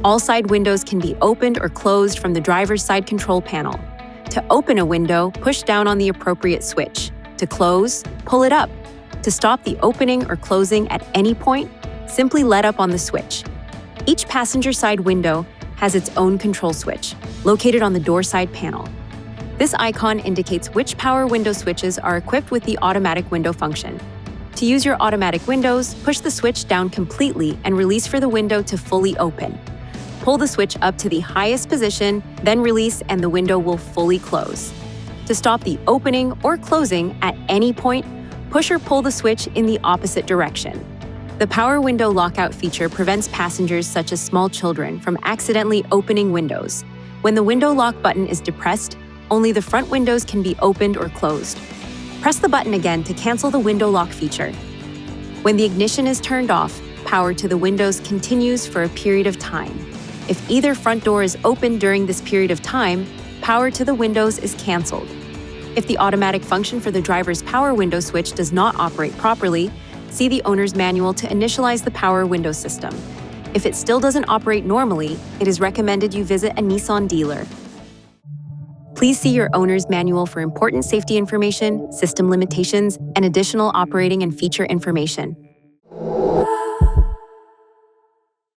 All side windows can be opened or closed from the driver's side control panel. To open a window, push down on the appropriate switch. To close, pull it up. To stop the opening or closing at any point, simply let up on the switch. Each passenger side window has its own control switch, located on the door side panel. This icon indicates which power window switches are equipped with the automatic window function. To use your automatic windows, push the switch down completely and release for the window to fully open. Pull the switch up to the highest position, then release and the window will fully close. To stop the opening or closing at any point, push or pull the switch in the opposite direction. The power window lockout feature prevents passengers such as small children from accidentally opening windows. When the window lock button is depressed, only the front windows can be opened or closed. Press the button again to cancel the window lock feature. When the ignition is turned off, power to the windows continues for a period of time. If either front door is open during this period of time, power to the windows is canceled. If the automatic function for the driver's power window switch does not operate properly, see the owner's manual to initialize the power window system. If it still doesn't operate normally, it is recommended you visit a Nissan dealer. Please see your owner's manual for important safety information, system limitations, and additional operating and feature information.